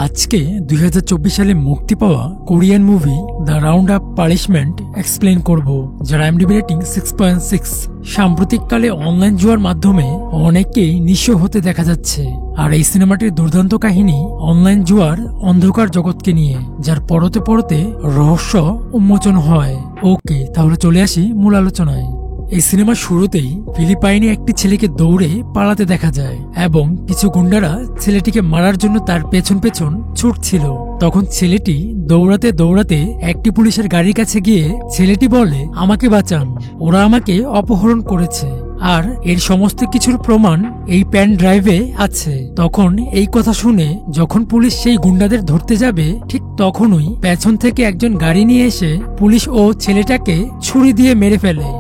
আজকে 2024 সালে মুক্তি পাওয়া Korean movie the round up punishment explain করব, যার আইএমডিবি রেটিং 6.6। সাম্প্রতিককালে অনলাইন জুয়ার মাধ্যমে অনেককেই নিঃস্ব হতে দেখা যাচ্ছে, আর এই সিনেমাটির দুর্দান্ত কাহিনী অনলাইন জুয়ার অন্ধকার জগৎকে নিয়ে, যার পরতে পরতে রহস্য উন্মোচন হয়। ওকে, তাহলে চলে আসি মূল আলোচনায়। এই সিনেমার শুরুতেই ফিলিপাইনে একটি ছেলেকে দৌড়ে পালাতে দেখা যায় এবং কিছু গুন্ডারা ছেলেটিকে মারার জন্য তার পেছন পেছন ছুটছিল। তখন ছেলেটি দৌড়াতে দৌড়াতে একটি পুলিশের গাড়ির কাছে গিয়ে ছেলেটি বলে, আমাকে বাঁচান, ওরা আমাকে অপহরণ করেছে, আর এর সমস্ত কিছুর প্রমাণ এই পেন ড্রাইভে আছে। তখন এই কথা শুনে যখন পুলিশ সেই গুন্ডাদের ধরতে যাবে, ঠিক তখনই পেছন থেকে একজন গাড়ি নিয়ে এসে পুলিশ ও ছেলেটাকে ছুরি দিয়ে মেরে ফেলে।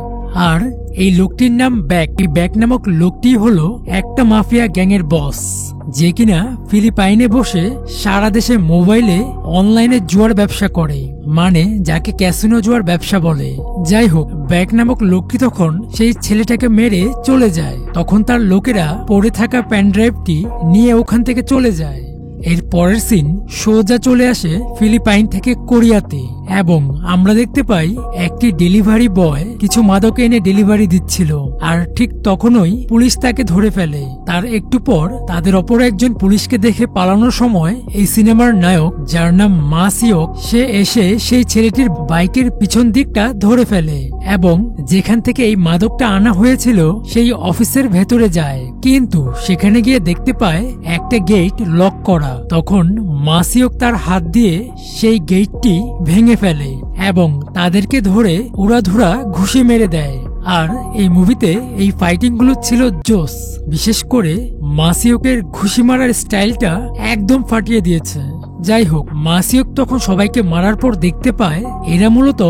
আর এই লোকটির নাম ব্যাক। এই ব্যাক নামক লোকটি হলো একটা মাফিয়া গ্যাংয়ের বস, যে কিনা ফিলিপাইনে বসে সারা দেশে মোবাইলে অনলাইনে জুয়ার ব্যবসা করে, মানে যাকে ক্যাসিনো জুয়ার ব্যবসা বলে। যাই হোক, ব্যাক নামক লোকটি তখন সেই ছেলেটাকে মেরে চলে যায়। তখন তার লোকেরা পড়ে থাকা পেন ড্রাইভটি নিয়ে ওখান থেকে চলে যায়। এর পরের সিন সোজা চলে আসে ফিলিপাইন থেকে কোরিয়াতে, এবং আমরা দেখতে পাই একটি ডেলিভারি বয় কিছু মাদক এনে ডেলিভারি দিচ্ছিল, আর ঠিক তখনই পুলিশ তাকে ধরে ফেলে। তার একটু পর তাদের অপর একজন পুলিশকে দেখে পালানোর সময় এই সিনেমার নায়ক, যার নাম মা সিওক, সে এসে সেই ছেলেটির বাইকের পিছন দিকটা ধরে ফেলে এবং যেখান থেকে এই মাদকটা আনা হয়েছিল সেই অফিসের ভেতরে যায়। কিন্তু সেখানে গিয়ে দেখতে পায় একটা গেট লক করা। তখন মাসিওক তার হাত দিয়ে সেই গেটটি ভেঙে ফেলে এবং তাদেরকে ধরে উড়াধুরা ঘুষি মেরে দেয়। আর এই মুভিতে এই ফাইটিং গুলো ছিল জোস, বিশেষ করে মাসিওকের ঘুষি মারার স্টাইলটা একদম ফাটিয়ে দিয়েছে। যাই হোক, মাসিওক তখন সবাইকে মারার পর দেখতে পায় এরা মূলত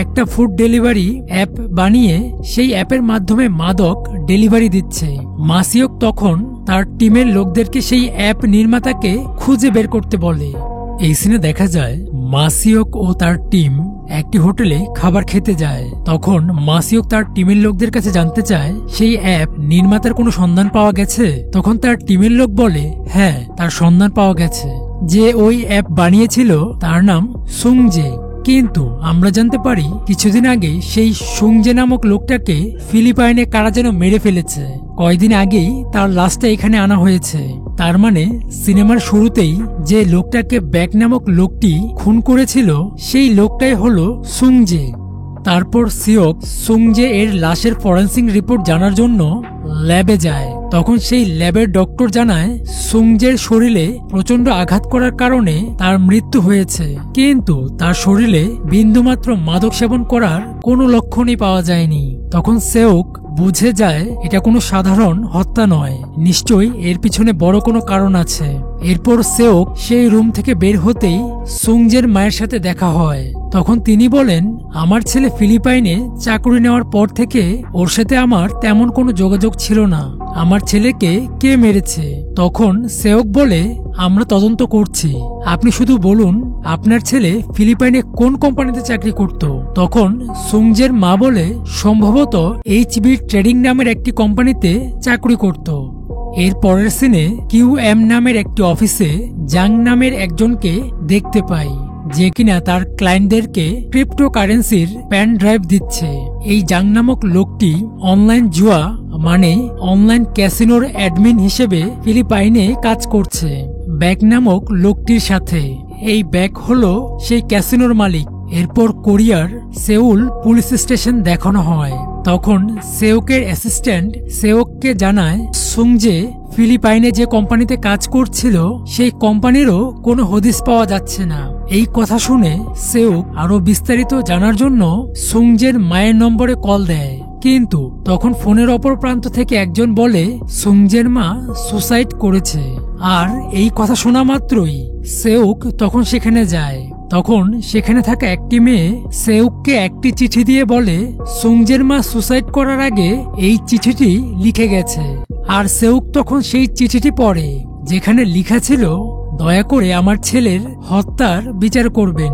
একটা ফুড ডেলিভারি অ্যাপ বানিয়ে সেই অ্যাপের মাধ্যমে মাদক ডেলিভারি দিচ্ছে। মাসিওক তখন তার টিমের লোকদেরকে সেই অ্যাপ নির্মাতাকে খুঁজে বের করতে বলে। এই সিনে দেখা যায় মাসিওক ও তার টিম একটি হোটেলে খাবার খেতে যায়। তখন মাসিওক তার টিমের লোকদের কাছে জানতে চায় সেই অ্যাপ নির্মাতার কোনো সন্ধান পাওয়া গেছে। তখন তার টিমের লোক বলে, হ্যাঁ, তার সন্ধান পাওয়া গেছে। যে ওই অ্যাপ বানিয়েছিল তার নাম সুংজে। কিন্তু আমরা জানতে পারি কিছুদিন আগে সেই সুংজে নামক লোকটাকে ফিলিপাইনে কারা যেন মেরে ফেলেছে। কয়েকদিন আগেই তার লাশটা এখানে আনা হয়েছে। তার মানে সিনেমার শুরুতেই যে লোকটাকে ব্যাক নামক লোকটি খুন করেছিল সেই লোকটাই হলো সুংজে। তারপর সিওক সুংজে এর লাশের ফরেন্সিক রিপোর্ট জানার জন্য ল্যাবে যায়। তখন সেই ল্যাবের ডক্টর জানায় সুংজের শরীরে প্রচন্ড আঘাত করার কারণে তার মৃত্যু হয়েছে, কিন্তু তার শরীরে বিন্দুমাত্র মাদক সেবন করার কোনো লক্ষণই পাওয়া যায়নি। তখন সেওক বুঝে যায় এটা কোনো সাধারণ হত্যা নয়, নিশ্চয়ই এর পিছনে বড় কোনো কারণ আছে। এরপর সেওক সেই রুম থেকে বের হতেই সুংজের মায়ের সাথে দেখা হয়। তখন তিনি বলেন, আমার ছেলে ফিলিপাইনে চাকরি নেওয়ার পর থেকে ওর সাথে আমার তেমন কোনো যোগাযোগ ছিল না। আমার ছেলেকে কে মেরেছে? তখন সেওক বলে, আমরা তদন্ত করছি, আপনি শুধু বলুন আপনার ছেলে ফিলিপাইনে কোন কোম্পানিতে চাকরি করত। তখন সুংজের মা বলে, সম্ভবত HB ট্রেডিং নামের একটি কোম্পানিতে চাকরি করত। এর পরের সিনে QM নামের একটি অফিসে জাং নামের একজনকে দেখতে পাই, যে কিনা তার ক্লায়েন্টদেরকে ক্রিপ্টোকারেন্সির পেন ড্রাইভ দিচ্ছে। এই জাং নামক লোকটি অনলাইন জুয়া মানে অনলাইন ক্যাসিনোর অ্যাডমিন হিসেবে ফিলিপাইনে কাজ করছে ব্যাক নামক লোকটির সাথে। এই ব্যাক হলো সেই ক্যাসিনোর মালিক। এরপর কোরিয়ার সেউল পুলিশ স্টেশন দেখানো হয়। তখন সেওকের অ্যাসিস্ট্যান্ট সেওককে জানায় সুংজে ফিলিপাইনে যে কোম্পানিতে কাজ করছিল সেই কোম্পানিরও কোনো হদিস পাওয়া যাচ্ছে না। এই কথা শুনে সেওক আরো বিস্তারিত জানার জন্য সুংজের মায়ের নম্বরে কল দেয়, কিন্তু তখন ফোনের অপর প্রান্ত থেকে একজন বলে সুংজের মা সুসাইড করেছে। আর এই কথা শোনা মাত্রই সেওক তখন সেখানে যায়। তখন সেখানে থাকা একটি মেয়ে সেউককে একটি চিঠি দিয়ে বলে সুংজের মা সুসাইড করার আগে এই চিঠিটি লিখে গেছে। আর সেউক তখন সেই চিঠিটি পড়ে, যেখানে লেখা ছিল, দয়া করে আমার ছেলের হত্যার বিচার করবেন।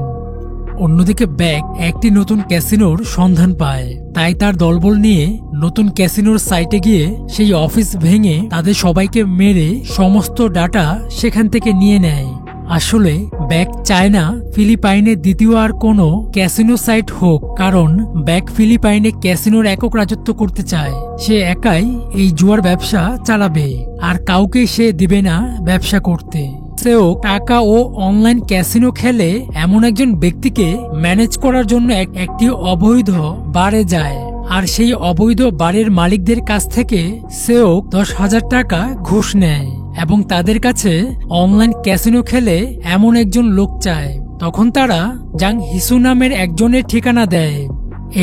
অন্যদিকে ব্যাক একটি নতুন ক্যাসিনোর সন্ধান পায়, তাই তার দলবল নিয়ে নতুন ক্যাসিনোর সাইটে গিয়ে সেই অফিস ভেঙে তাদের সবাইকে মেরে সমস্ত ডাটা সেখান থেকে নিয়ে নেয়। আসলে ব্যাক চায় না ফিলিপাইনে দ্বিতীয় আর কোনো ক্যাসিনো সাইট হোক, কারণ ব্যাক ফিলিপাইনে ক্যাসিনোর একক রাজত্ব করতে চায়। সে একাই এই জুয়ার ব্যবসা চালাবে, আর কাউকে সে দিবে না ব্যবসা করতে। সেও টাকা ও অনলাইন ক্যাসিনো খেলে এমন একজন ব্যক্তিকে ম্যানেজ করার জন্য একটি অবৈধ বারে যায়, আর সেই অবৈধ বারের মালিকদের কাছ থেকে সেও 10,000 টাকা ঘুষ নেয় এবং তাদের কাছে অনলাইন ক্যাসিনো খেলে এমন একজন লোক চায়। তখন তারা জাং হিসু নামের একজনের ঠিকানা দেয়।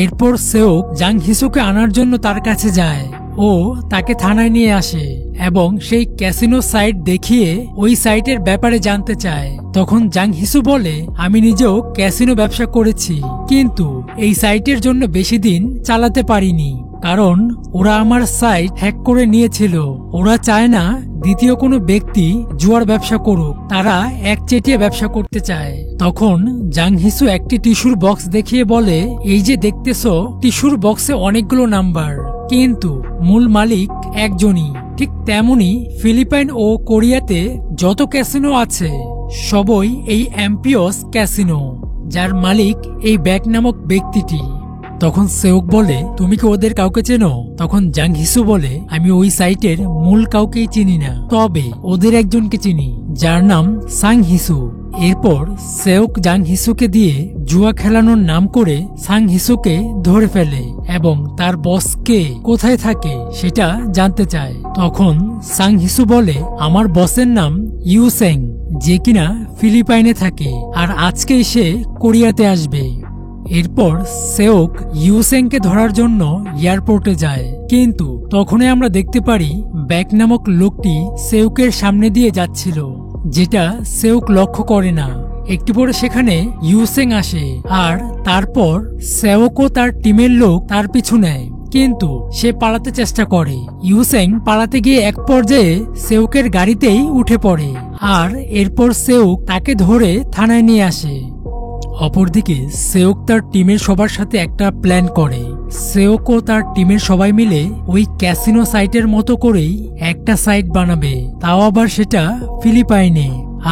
এরপর সেও জাং হিসুকে আনার জন্য তার কাছে যায় ও তাকে থানায় নিয়ে আসে এবং সেই ক্যাসিনো সাইট দেখিয়ে ওই সাইটের ব্যাপারে জানতে চায়। তখন জাং হিসু বলে, আমি নিজেও ক্যাসিনো ব্যবসা করেছি, কিন্তু এই সাইটের জন্য বেশি দিন চালাতে পারিনি, কারণ ওরা আমার সাইট হ্যাক করে নিয়েছিল। ওরা চায় না দ্বিতীয় কোনো ব্যক্তি জুয়ার ব্যবসা করুক, তারা একচেটিয়া ব্যবসা করতে চায়। তখন জাং হিসু একটি টিস্যুর বক্স দেখিয়ে বলে, এই যে দেখতেছো, টিস্যুর বক্সে অনেকগুলো নাম্বার, কিন্তু মূল মালিক একজনই। ঠিক তেমনি ফিলিপাইন ও কোরিয়াতে যত ক্যাসিনো আছে সবই এই এমপিওস ক্যাসিনো, যার মালিক এই ব্যাক নামক ব্যক্তিটি। তখন সেওক বলে, তুমি কি ওদের কাউকে চেনো? তখন জাং হিসু বলে, আমি ওই সাইটের মূল কাউকেই চিনি না, তবে ওদের একজনকে চিনি, যার নাম সাং হিসু। এরপর সেওক জাং হিসুকে দিয়ে জুয়া খেলানোর নাম করে সাং হিসুকে ধরে ফেলে এবং তার বস কে, কোথায় থাকে সেটা জানতে চায়। তখন সাং হিসু বলে, আমার বসের নাম ইউসেং, যে কিনা ফিলিপাইনে থাকে, আর আজকেই সে কোরিয়াতে আসবে। এরপর সেওক ইউসেংকে ধরার জন্য এয়ারপোর্টে যায়, কিন্তু তখনই আমরা দেখতে পারি ব্যাক নামক লোকটি সেউকের সামনে দিয়ে যাচ্ছিল, যেটা সেউক লক্ষ্য করে না। একটু পরে সেখানে ইউসেং আসে, আর তারপর সেউকও তার টিমের লোক তার পিছু নেয়, কিন্তু সে পালাতে চেষ্টা করে। ইউসেং পালাতে গিয়ে এক পর্যায়ে সেউকের গাড়িতেই উঠে পড়ে, আর এরপর সেউক তাকে ধরে থানায় নিয়ে আসে। অপরদিকে সেওক তার টিমের সবার সাথে একটা প্ল্যান করে। সেওক ও তার টিমের সবাই মিলে ওই ক্যাসিনো সাইটের মতো করেই একটা সাইট বানাবে, তাও আবার সেটা ফিলিপাইনে।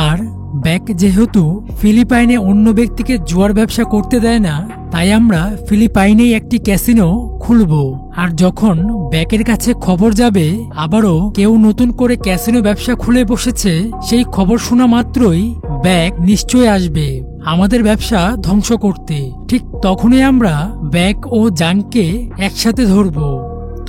আর ব্যাক যেহেতু ফিলিপাইনে অন্য ব্যক্তিকে জুয়ার ব্যবসা করতে দেয় না, তাই আমরা ফিলিপাইনেই একটি ক্যাসিনো খুলব। আর যখন ব্যাকের কাছে খবর যাবে আবারও কেউ নতুন করে ক্যাসিনো ব্যবসা খুলে বসেছে, সেই খবর শোনা মাত্রই ব্যাক নিশ্চয় আসবে আমাদের ব্যবসা ধ্বংস করতে। ঠিক তখনই আমরা ব্যাক ও জাংকে একসাথে ধরব।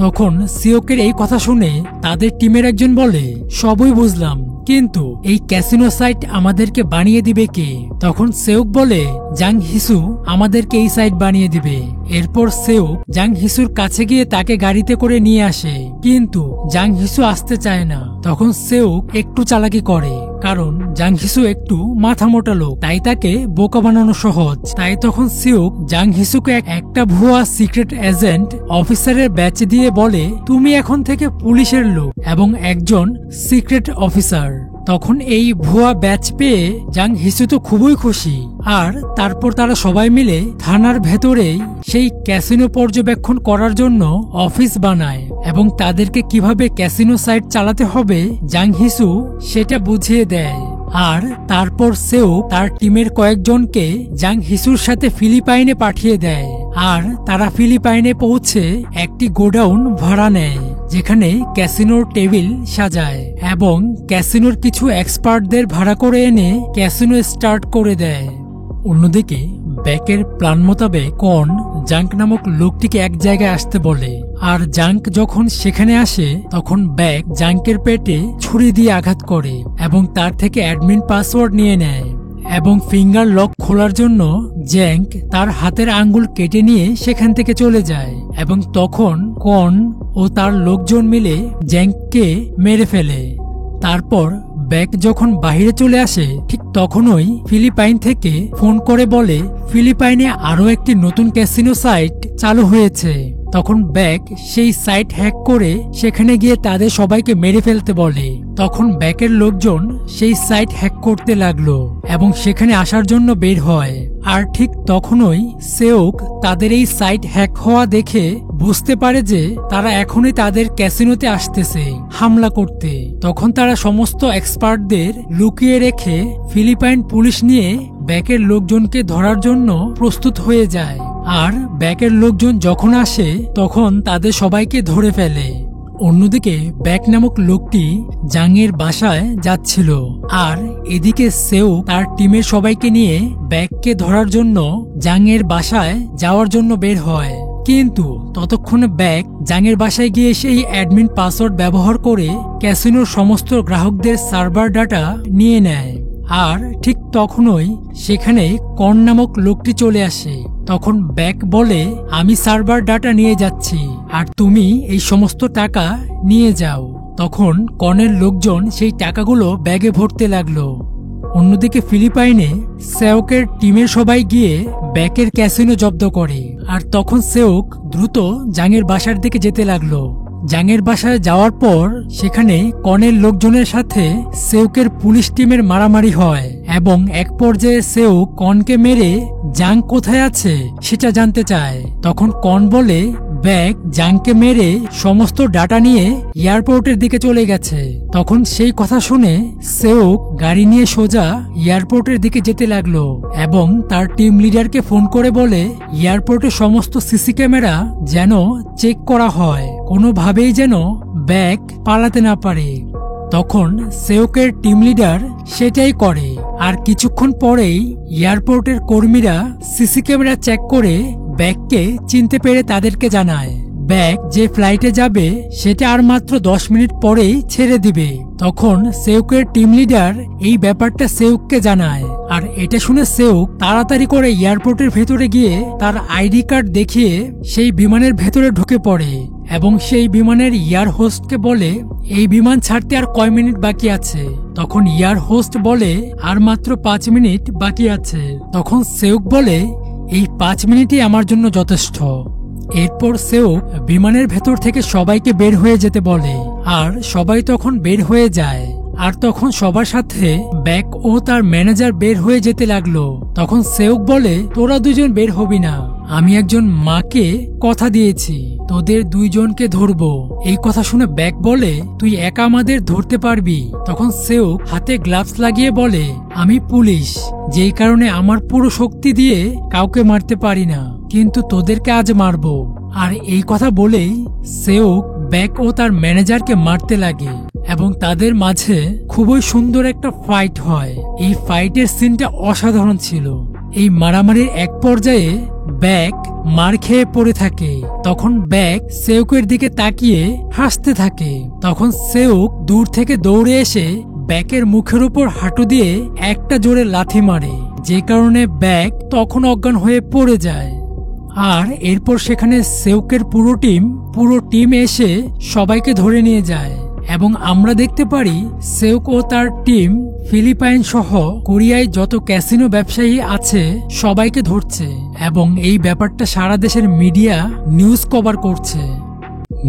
তখন সিওকের এই কথা শুনে তাদের টিমের একজন বলে, সবই বুঝলাম, কিন্তু এই ক্যাসিনো সাইট আমাদেরকে বানিয়ে দিবে কে? তখন সেওক বলে, জাং হিসু আমাদেরকে এই সাইট বানিয়ে দিবে। এরপর সেওক জাং হিসুর কাছে গিয়ে তাকে গাড়িতে করে নিয়ে আসে, কিন্তু জাং হিসু আসতে চায় না। তখন সেওক একটু চালাকি করে, কারণ জাং হিসু একটু মাথা মোটা লোক, তাই তাকে বোকা বানানো সহজ। তাই তখন সিওক জাং হিসুকে একটা ভুয়া সিক্রেট এজেন্ট অফিসারের ব্যাচ দিয়ে বলে, তুমি এখন থেকে পুলিশের লোক এবং একজন সিক্রেট অফিসার। তখন এই ভুয়া ব্যাচ পেয়ে জাং হিসু তো খুবই খুশি, আর তারপর তারা সবাই মিলে থানার ভেতরেই সেই ক্যাসিনো পর্যবেক্ষণ করার জন্য অফিস বানায় এবং তাদেরকে কিভাবে ক্যাসিনো সাইট চালাতে হবে জাং হিসু সেটা বুঝিয়ে দেয়। আর তারপর সেও তার টিমের কয়েকজনকে জাং হিসুর সাথে ফিলিপাইনে পাঠিয়ে দেয়, আর তারা ফিলিপাইনে পৌঁছে একটি গোডাউন ভাড়া নেয়, যেখানে ক্যাসিনোর টেবিল সাজায় এবং ক্যাসিনোর কিছু এক্সপার্টদের ভাড়া করে এনে ক্যাসিনো স্টার্ট করে দেয়। অন্যদিকে ব্যাকের প্ল্যান মোতাবেক কন জাঙ্ক নামক লোকটিকে এক জায়গায় আসতে বলে, আর জাঙ্ক যখন সেখানে আসে তখন ব্যাক জাঙ্কের পেটে ছুরি দিয়ে আঘাত করে এবং তার থেকে অ্যাডমিন পাসওয়ার্ড নিয়ে নেয় এবং ফিঙ্গার লক খোলার জন্য জ্যাঙ্ক তার হাতের আঙ্গুল কেটে নিয়ে সেখান থেকে চলে যায় এবং তখন কন ও তার লোকজন মিলে জ্যাঙ্ককে মেরে ফেলে। তারপর ব্যাক যখন বাহিরে চলে আসে ঠিক তখনই ফিলিপাইন থেকে ফোন করে বলে ফিলিপাইনে আরো একটি নতুন ক্যাসিনো সাইট চালু হয়েছে। তখন ব্যাক সেই সাইট হ্যাক করে সেখানে গিয়ে তাদের সবাইকে মেরে ফেলতে বলে। তখন ব্যাকের লোকজন সেই সাইট হ্যাক করতে লাগলো এবং সেখানে আসার জন্য বের হয়। আর ঠিক তখনই সেওক তাদের এই সাইট হ্যাক হওয়া দেখে বুঝতে পারে যে তারা এখনই তাদের ক্যাসিনোতে আসতেছে হামলা করতে। তখন তারা সমস্ত এক্সপার্টদের লুকিয়ে রেখে ফিলিপাইন পুলিশ নিয়ে ব্যাকের লোকজনকে ধরার জন্য প্রস্তুত হয়ে যায়। আর ব্যাকের লোকজন যখন আসে তখন তাদের সবাইকে ধরে ফেলে। অন্যদিকে ব্যাক নামক লোকটি জাংয়ের বাসায় যাচ্ছিল, আর এদিকে সেও তার টিমের সবাইকে নিয়ে ব্যাককে ধরার জন্য জাংয়ের বাসায় যাওয়ার জন্য বের হয়। কিন্তু ততক্ষণে ব্যাক জাংয়ের বাসায় গিয়ে সেই অ্যাডমিন পাসওয়ার্ড ব্যবহার করে ক্যাসিনোর সমস্ত গ্রাহকদের সার্ভার ডাটা নিয়ে নেয়। আর ঠিক তখনই সেখানে কর্ন নামক লোকটি চলে আসে। তখন ব্যাক বলে, আমি সার্ভার ডাটা নিয়ে যাচ্ছি আর তুমি এই সমস্ত টাকা নিয়ে যাও। তখন কর্নের লোকজন সেই টাকাগুলো ব্যাগে ভরতে লাগলো। অন্যদিকে ফিলিপাইনে সেওকের টিমের সবাই গিয়ে ব্যাকের ক্যাসিনো জব্দ করে। আর তখন সেওক দ্রুত জাংয়ের বাসার দিকে যেতে লাগলো। জাংয়ের বাসায় যাওয়ার পর সেখানে কর্নের লোকজনের সাথে সেওকের পুলিশ টিমের মারামারি হয় এবং এক পর্যায়ে সেওক কর্নকে মেরে জাং কোথায় আছে সেটা জানতে চায়। তখন কর্ন বলে ব্যাক জাংকে মেরে সমস্ত ডাটা নিয়ে এয়ারপোর্টের দিকে চলে গেছে। তখন সেই কথা শুনে সেওক গাড়ি নিয়ে সোজা এয়ারপোর্টের দিকে যেতে লাগলো এবং তার টিম লিডারকে ফোন করে বলে এয়ারপোর্টের সমস্ত সিসি ক্যামেরা যেন চেক করা হয়, কোনোভাবেই যেন ব্যাক পালাতে না পারে। তখন সেওকের টিম লিডার সেটাই করে। আর কিছুক্ষণ পরেই এয়ারপোর্টের কর্মীরা সিসি ক্যামেরা চেক করে ব্যাককে চিনতে পেরে তাদেরকে জানায় ব্যাক যে ফ্লাইটে যাবে সেটা আর মাত্র 10 মিনিট পরেই ছেড়ে দিবে। তখন সেউকের টিম লিডার এই ব্যাপারটা সেউককে জানায়। আর এটা শুনে সেউক তাড়াতাড়ি করে এয়ারপোর্টের ভেতরে গিয়ে তার আইডি কার্ড দেখিয়ে সেই বিমানের ভেতরে ঢুকে পড়ে এবং সেই বিমানের এয়ার হোস্টকে বলে এই বিমান ছাড়তে আর কয় মিনিট বাকি আছে। তখন এয়ার হোস্ট বলে আর মাত্র 5 মিনিট বাকি আছে। তখন সেউক বলে এই 5 মিনিটই আমার জন্য যথেষ্ট। এরপর সেউক বিমানের ভেতর থেকে সবাইকে বের হয়ে যেতে বলে আর সবাই তখন বের হয়ে যায়। আর তখন সবার সাথে ব্যাক ও তার ম্যানেজার বের হয়ে যেতে লাগলো। তখন সেউক বলে তোরা দুজন বের হবি না, আমি একজন মাকে কথা দিয়েছি তোদের দুইজনকে ধরবো। এই কথা শুনে ব্যাক বলে তুই একা আমাদের ধরতে পারবি? তখন সেউক হাতে গ্লাভস লাগিয়ে বলে আমি পুলিশ, যেই কারণে আমার পুরো শক্তি দিয়ে কাউকে মারতে পারি না, কিন্তু তোদেরকে আজ মারবো। আর এই কথা বলেই সেউক ব্যাক ও তার ম্যানেজারকে মারতে লাগে এবং তাদের মাঝে খুবই সুন্দর একটা ফাইট হয়। এই ফাইটের সিনটা অসাধারণ ছিল। এই মারামারির এক পর্যায়ে ব্যাক মার খেয়ে পড়ে থাকে। তখন ব্যাক সেউকের দিকে তাকিয়ে হাসতে থাকে। তখন সেউক দূর থেকে দৌড়ে এসে ব্যাকের মুখের উপর হাঁটু দিয়ে একটা জোরে লাথি মারে, যে কারণে ব্যাক তখন অজ্ঞান হয়ে পড়ে যায়। আর এরপর সেখানে সেউকের পুরো টিম এসে সবাইকে ধরে নিয়ে যায় এবং আমরা দেখতে পারি সেউক ও তার টিম ফিলিপাইন সহ কোরিয়ায় যত ক্যাসিনো ব্যবসায়ী আছে সবাইকে ধরছে এবং এই ব্যাপারটা সারা দেশের মিডিয়া নিউজ কভার করছে।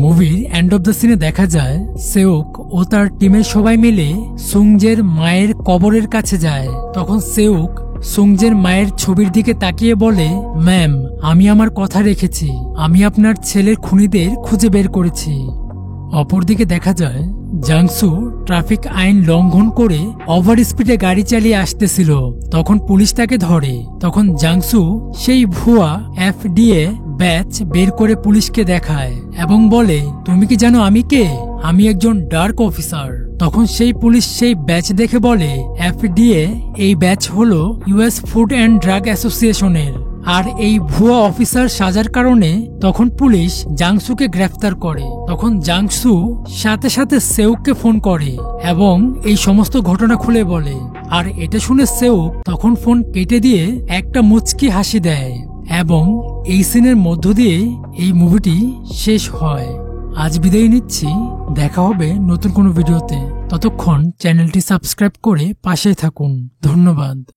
মুভির এন্ড অব দ্য সিনে দেখা যায় সেউক ও তার টিমের সবাই মিলে সুংজের মায়ের কবরের কাছে যায়। তখন সেউক সুংজের মায়ের ছবির দিকে তাকিয়ে বলে ম্যাম, আমি আমার কথা রেখেছি, আমি আপনার ছেলের খুনিদের খুঁজে বের করেছি। অপরদিকে দেখা যায় জাংসু ট্রাফিক আইন লঙ্ঘন করে ওভার স্পিডে গাড়ি চালিয়ে আসতেছিল। তখন পুলিশ তাকে ধরে। তখন জাংসু সেই ভুয়া FDA ব্যাচ বের করে পুলিশকে দেখায় এবং বলে তুমি কি জানো আমি কে? আমি একজন ডার্ক অফিসার। তখন সেই পুলিশ সেই ব্যাচ দেখে বলে FDA এই ব্যাচ হলো US ফুড অ্যান্ড ড্রাগ অ্যাসোসিয়েশনের। আর এই ভুয়া অফিসার সাজার কারণে তখন পুলিশ জাংসুকে গ্রেফতার করে। তখন জাংসু সাথে সাথে সেউককে ফোন করে এবং এই সমস্ত ঘটনা খুলে বলে। আর এটা শুনে সেউক তখন ফোন কেটে দিয়ে একটা মুচকি হাসি দেয় এবং এই সিনের মধ্য দিয়ে এই মুভিটি শেষ হয়। আজ বিদায় নিচ্ছি, দেখা হবে নতুন কোনো ভিডিওতে। ততক্ষণ চ্যানেলটি সাবস্ক্রাইব করে পাশে থাকুন। ধন্যবাদ।